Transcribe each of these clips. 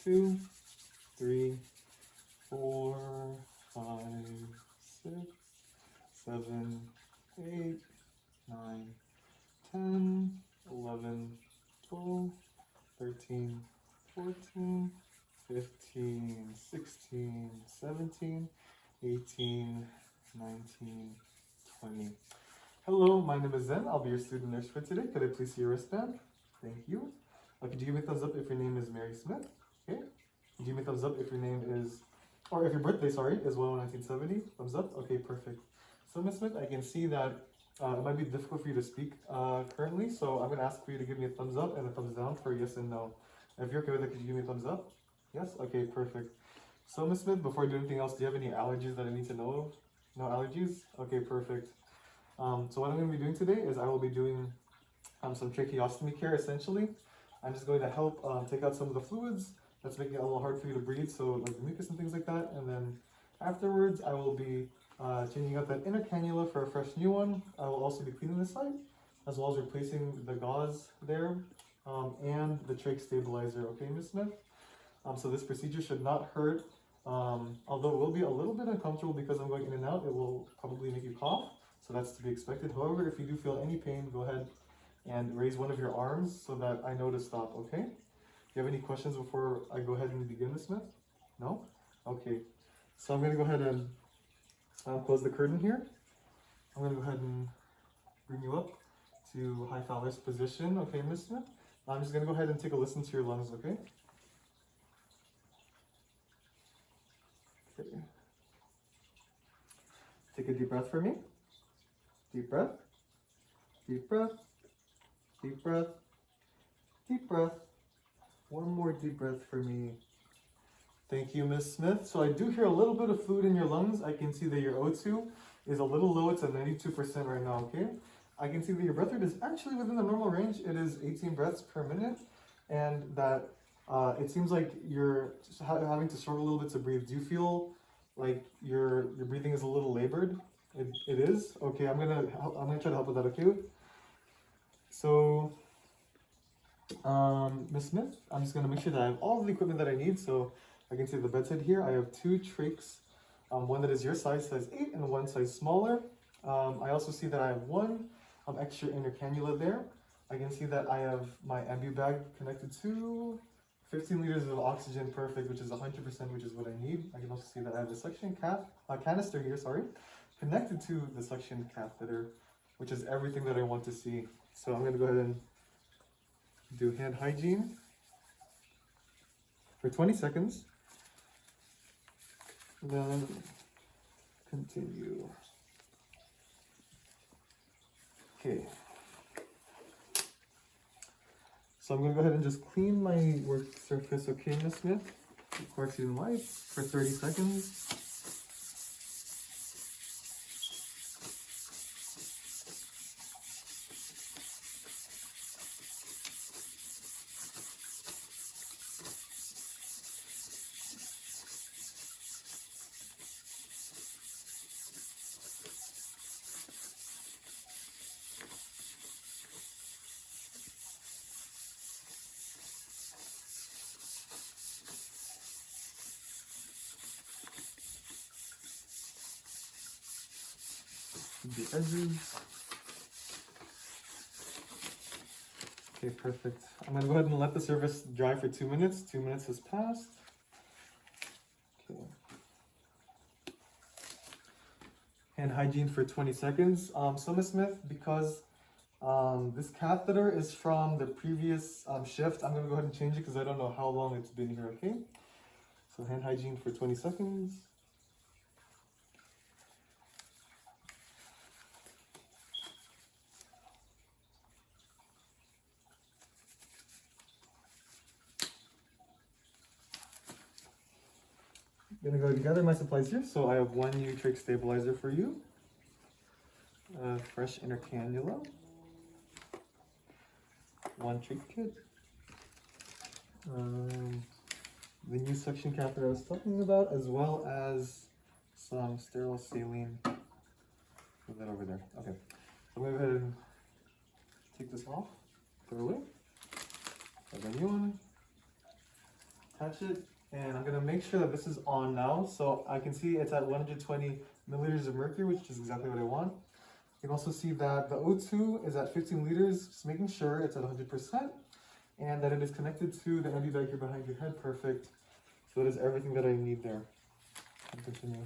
2, 3, 4, 5, 6, 7, 8, 9, 10, 11, 12, 13, 14, 15, 16, 17, 18, 19, 20. Hello, my name is Zen. I'll be your student nurse for today. Could I please see your wristband? Thank you. Could you give me a thumbs up if your name is Mary Smith? Okay. Could you give me a thumbs up if your name is, or if your birthday, is 1970? Thumbs up? Okay, perfect. So Ms. Smith, I can see that it might be difficult for you to speak currently, so I'm going to ask for you to give me a thumbs up and a thumbs down for yes and no. If you're okay with it, could you give me a thumbs up? Yes? Okay, perfect. So Ms. Smith, before I do anything else, do you have any allergies that I need to know? No allergies? Okay, perfect. So what I'm going to be doing today is I will be doing some tracheostomy care essentially. I'm just going to help take out some of the fluids that's making it a little hard for you to breathe, so like the mucus and things like that. And then afterwards, I will be changing out that inner cannula for a fresh new one. I will also be cleaning the site, as well as replacing the gauze there and the trach stabilizer. Okay, Ms. Smith? So this procedure should not hurt, although it will be a little bit uncomfortable because I'm going in and out. It will probably make you cough, so that's to be expected. However, if you do feel any pain, go ahead and raise one of your arms so that I know to stop, okay? Do you have any questions before I go ahead and begin, Ms. Smith? No? Okay. So I'm going to go ahead and close the curtain here. I'm going to go ahead and bring you up to high phallus position, okay, Ms. Smith? I'm just going to go ahead and take a listen to your lungs, okay? Okay. Take a deep breath for me. Deep breath. Deep breath. Deep breath. Deep breath. One more deep breath for me. Thank you, Ms. Smith. So I do hear a little bit of fluid in your lungs. I can see that your O2 is a little low. It's at 92% right now, okay? I can see that your breath rate is actually within the normal range. It is 18 breaths per minute, and that it seems like you're having to struggle a little bit to breathe. Do you feel like your breathing is a little labored? It is? Okay, I'm gonna try to help with that, okay? So, Ms. Smith, I'm just gonna make sure that I have all of the equipment that I need. So I can see the bedside here. I have 2 trachs, one that is your size 8, and one size smaller. I also see that I have 1 extra inner cannula there. I can see that I have my ambu bag connected to 15 liters of oxygen, perfect, which is 100%, which is what I need. I can also see that I have a suction canister here, connected to the suction catheter, which is everything that I want to see. So I'm going to go ahead and do hand hygiene for 20 seconds. Then continue. Okay. So I'm going to go ahead and just clean my work surface, okay, Ms. Smith? Quarantine wipes for 30 seconds. The edges. Okay, perfect. I'm going to go ahead and let the surface dry for 2 minutes. 2 minutes has passed. Okay. Hand hygiene for 20 seconds. So Ms. Smith, because this catheter is from the previous shift, I'm going to go ahead and change it because I don't know how long it's been here, okay? So hand hygiene for 20 seconds. I'm gonna go gather my supplies here. So I have 1 new trach stabilizer for you, fresh inner cannula, 1 trach kit, the new suction catheter I was talking about, as well as some sterile saline. Put that over there. Okay, so I'm gonna go ahead and take this off, throw it away, grab a new one, attach it, and I'm gonna make sure that this is on now. So I can see it's at 120 milliliters of mercury, which is exactly what I want. You can also see that the O2 is at 15 liters, just making sure it's at 100%, and that it is connected to the ambi bag here behind your head. Perfect. So that is everything that I need there. I'll continue.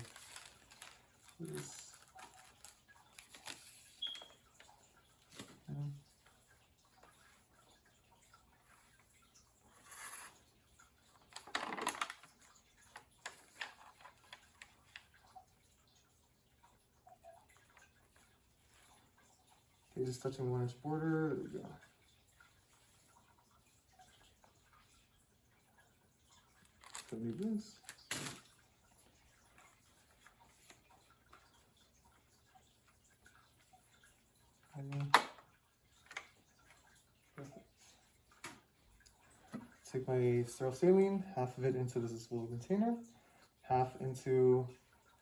Okay, just touching the 1 inch border. There we go. So do this. Take my sterile saline, half of it into this disposable container, half into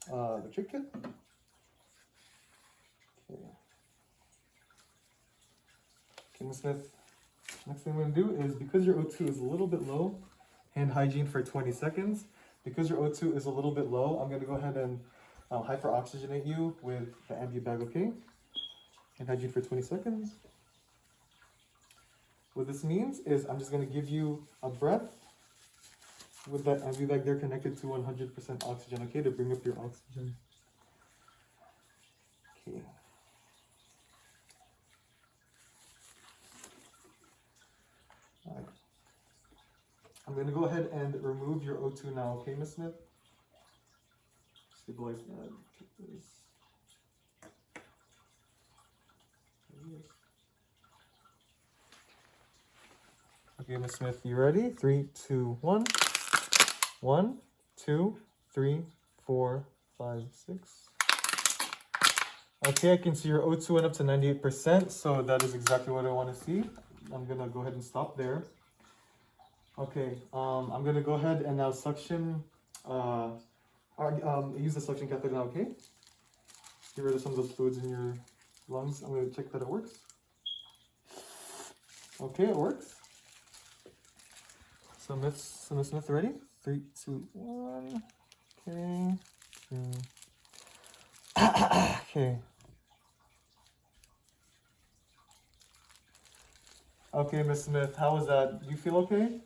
the trick kit. Okay. Ms. Smith, next thing I'm going to do is, because your O2 is a little bit low, hand hygiene for 20 seconds. Because your O2 is a little bit low, I'm going to go ahead and hyperoxygenate you with the ambi bag, okay? Hand hygiene for 20 seconds. What this means is I'm just going to give you a breath with that ambi bag there connected to 100% oxygen, okay, to bring up your oxygen. Okay. All right. I'm going to go ahead and remove your O2 now, okay, Ms. Smith? Stabilize that. Take this. Okay, Ms. Smith, you ready? 3, 2, 1. 1, 2, 3, 4, 5, 6. Okay, I can see your O2 went up to 98%, so that is exactly what I want to see. I'm gonna go ahead and stop there. Okay, I'm gonna go ahead and now suction, use the suction catheter now, okay? Get rid of some of those fluids in your lungs. I'm gonna check that it works. Okay, it works. So Miss Smith, ready? 3, 2, 1. Okay. Okay. Okay, Miss Smith, how was that? Do you feel okay?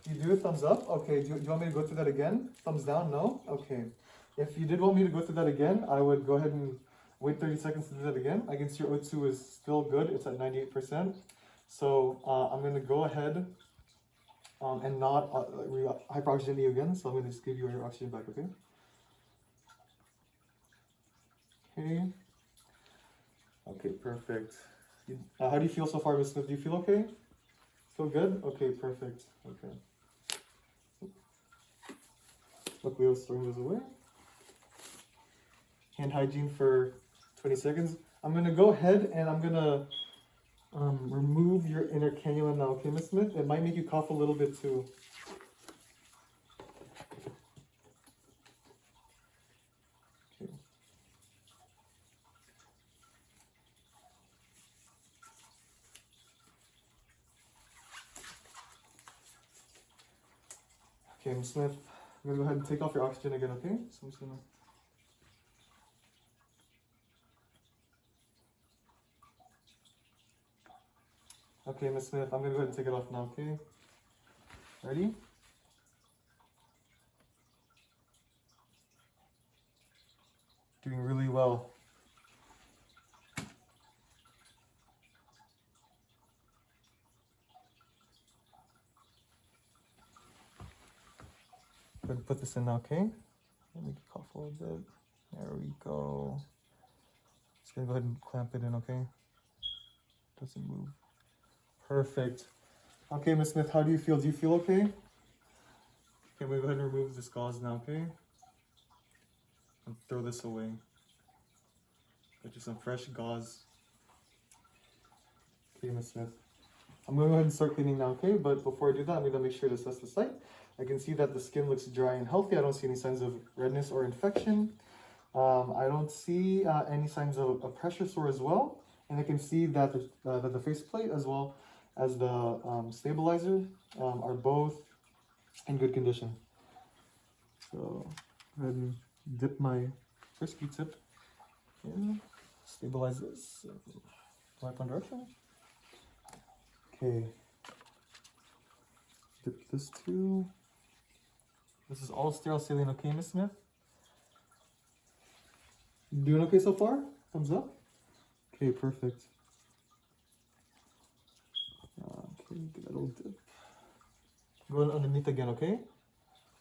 You do? Thumbs up? Okay, do you want me to go through that again? Thumbs down? No? Okay. If you did want me to go through that again, I would go ahead and wait 30 seconds to do that again. I can see your O2 is still good. It's at 98%. So I'm going to go ahead and not hyperoxygenate you again. So I'm going to just give you your oxygen back, okay? Okay. Okay, perfect. How do you feel so far, Ms. Smith? Do you feel okay? Feel good? Okay, perfect. Okay. Luckily, I was throwing those away. Hand hygiene for 20 seconds. I'm going to go ahead and I'm going to remove your inner cannula now, okay, Ms. Smith? It might make you cough a little bit too. Okay. Okay, Ms. Smith, I'm going to go ahead and take off your oxygen again, okay? So I'm just going to... Okay, Ms. Smith, I'm going to go ahead and take it off now, okay? Ready? Doing really well. Go ahead and put this in now, okay? Let me cough a little bit. There we go. Just gonna go ahead and clamp it in, okay? Doesn't move. Perfect. Okay, Ms. Smith, how do you feel? Do you feel okay? Okay, we go ahead and remove this gauze now, okay? And throw this away. Get you some fresh gauze. Okay, Ms. Smith. I'm going to go ahead and start cleaning now, okay? But before I do that, I'm going to make sure to assess the site. I can see that the skin looks dry and healthy. I don't see any signs of redness or infection. I don't see any signs of a pressure sore as well. And I can see that the faceplate as well as the stabilizer are both in good condition. So go ahead and dip my first Q-tip in, stabilize this, right one direction. Okay, dip this too. This is all sterile saline, okay, Miss Smith? Doing okay so far? Thumbs up? Okay, perfect. Okay, give that a little dip. Go underneath again, okay?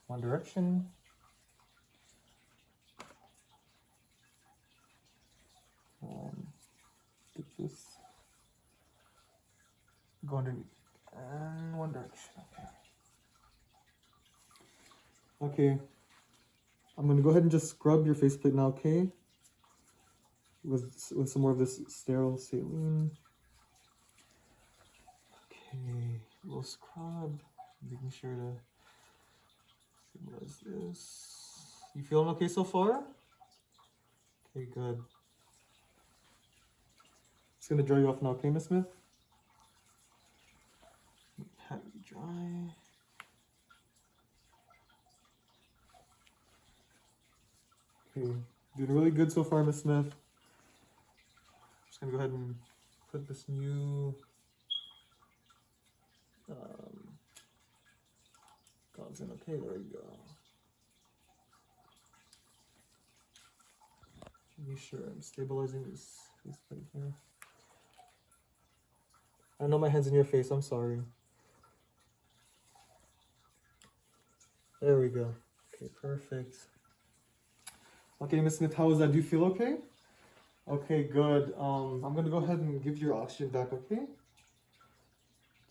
One direction. Dip this. Go underneath. And one direction. Okay. I'm gonna go ahead and just scrub your faceplate now, okay? With some more of this sterile saline. Okay, a little scrub. Making sure to stabilize this. You feeling okay so far? Okay, good. Just gonna dry you off now, okay, Miss Smith? Pat you dry. Okay, doing really good so far, Miss Smith. Just gonna go ahead and put this new gauze in. Okay, there we go. Be sure I'm stabilizing this faceplate here. I know my hand's in your face, I'm sorry. There we go. Okay, perfect. Okay, Miss Smith, how was that? Do you feel okay? Okay, good. I'm gonna go ahead and give you your oxygen back, okay?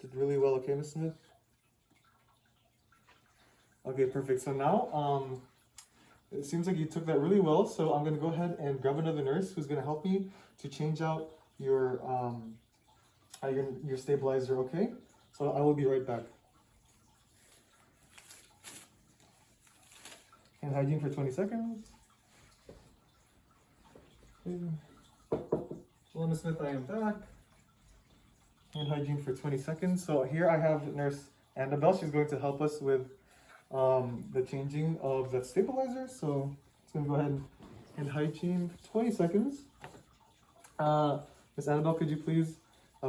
Did really well, okay, Miss Smith? Okay, perfect. So now, it seems like you took that really well. So I'm gonna go ahead and grab another nurse who's gonna help me to change out your stabilizer, okay? So I will be right back. Hand hygiene for 20 seconds. Okay. Hello, Ms. Smith, I am back. Hand hygiene for 20 seconds. So here I have Nurse Annabelle. She's going to help us with the changing of that stabilizer. So it's going to go ahead and hand hygiene for 20 seconds. Ms. Annabelle, could you please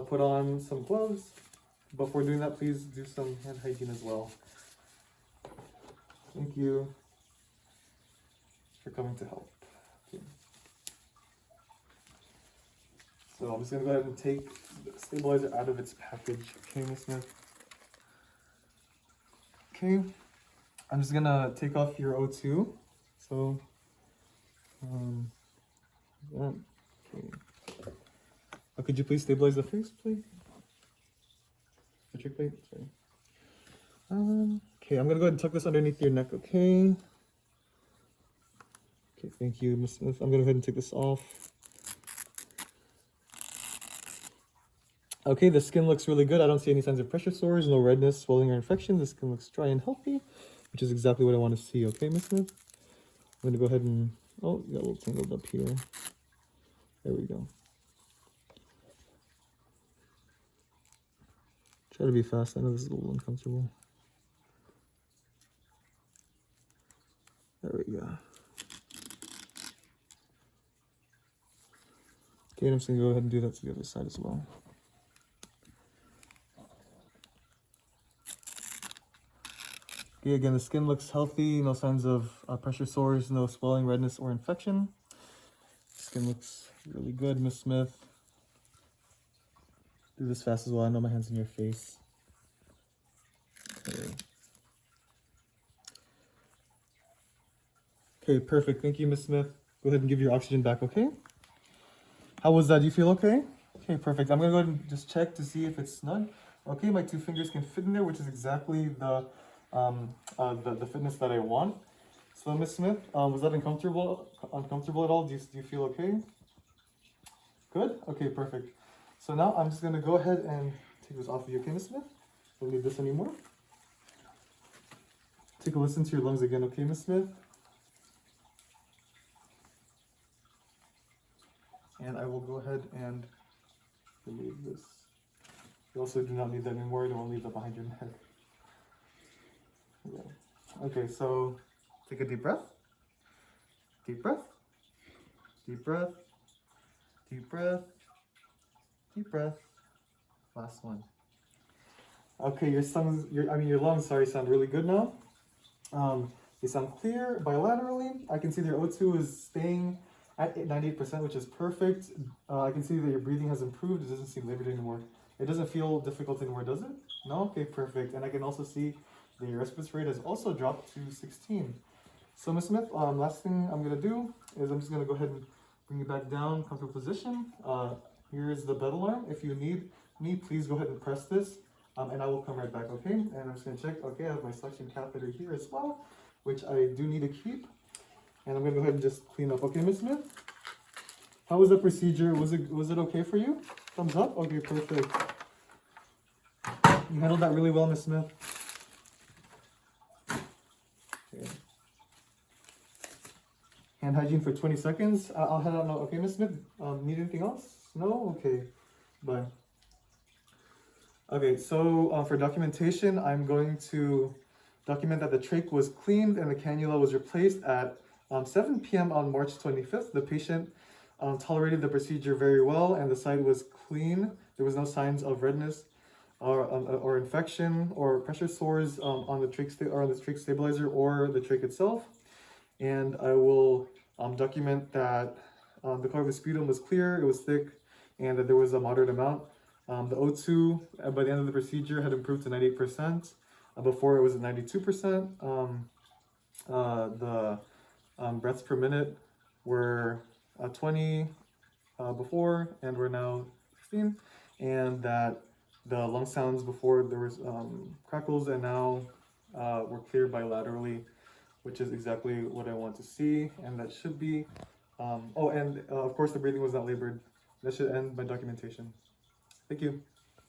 put on some gloves? Before doing that, please do some hand hygiene as well. Thank you for coming to help. Okay. So I'm just gonna go ahead and take the stabilizer out of its package. Okay, Ms. Smith. Okay, I'm just gonna take off your O2. So, that. Okay. Could you please stabilize the face, please? The trick plate, sorry. Okay, I'm gonna go ahead and tuck this underneath your neck, okay? Okay, thank you, Ms. Smith. I'm gonna go ahead and take this off. Okay, the skin looks really good. I don't see any signs of pressure sores, no redness, swelling, or infection. The skin looks dry and healthy, which is exactly what I want to see, okay, Ms. Smith? I'm gonna go ahead and, oh, you got a little tangled up here. There we go. Try to be fast. I know this is a little uncomfortable. There we go. Okay, I'm just gonna go ahead and do that to the other side as well. Okay, again, the skin looks healthy. No signs of pressure sores, no swelling, redness, or infection. Skin looks really good, Miss Smith. Do this fast as well. I know my hand's in your face. Okay. Okay, perfect. Thank you, Miss Smith. Go ahead and give your oxygen back, okay? How was that? Do you feel okay? Okay, perfect. I'm gonna go ahead and just check to see if it's snug. Okay, my 2 fingers can fit in there, which is exactly the fitness that I want. So, Miss Smith, was that uncomfortable at all? Do you feel okay? Good? Okay, perfect. So now I'm just gonna go ahead and take this off of you, okay, Miss Smith? Don't need this anymore. Take a listen to your lungs again, okay, Miss Smith? And I will go ahead and remove this. You also do not need that anymore. Don't leave that behind your neck. Yeah. Okay, so take a deep breath. Deep breath. Deep breath. Deep breath. Deep breath. Last one. Okay, your lungs, sorry, sound really good now. They sound clear bilaterally. I can see that your O2 is staying at 98%, which is perfect. I can see that your breathing has improved. It doesn't seem labored anymore. It doesn't feel difficult anymore, does it? No? Okay, perfect. And I can also see that your respiratory rate has also dropped to 16. So, Ms. Smith, last thing I'm going to do is I'm just going to go ahead and bring you back down, comfortable position. Here is the bed alarm. If you need me, please go ahead and press this, and I will come right back, okay? And I'm just going to check, okay, I have my suction catheter here as well, which I do need to keep. And I'm going to go ahead and just clean up, okay, Ms. Smith? How was the procedure? Was it okay for you? Thumbs up? Okay, perfect. You handled that really well, Ms. Smith. Okay. Hand hygiene for 20 seconds. I'll head out now. Okay, Ms. Smith, need anything else? No? Okay, bye. Okay, so for documentation, I'm going to document that the trach was cleaned and the cannula was replaced at 7 p.m. on March 25th. The patient tolerated the procedure very well and the site was clean. There was no signs of redness or infection or pressure sores on the trach stabilizer or the trach itself. And I will document that the color of the sputum was clear, it was thick, and that there was a moderate amount. The O2 by the end of the procedure had improved to 98%. Before it was at 92%. The breaths per minute were 20 before, and we're now 16. And that the lung sounds before there was crackles, and now we're clear bilaterally, which is exactly what I want to see, and that should be, of course the breathing was not labored. That should end my documentation. Thank you.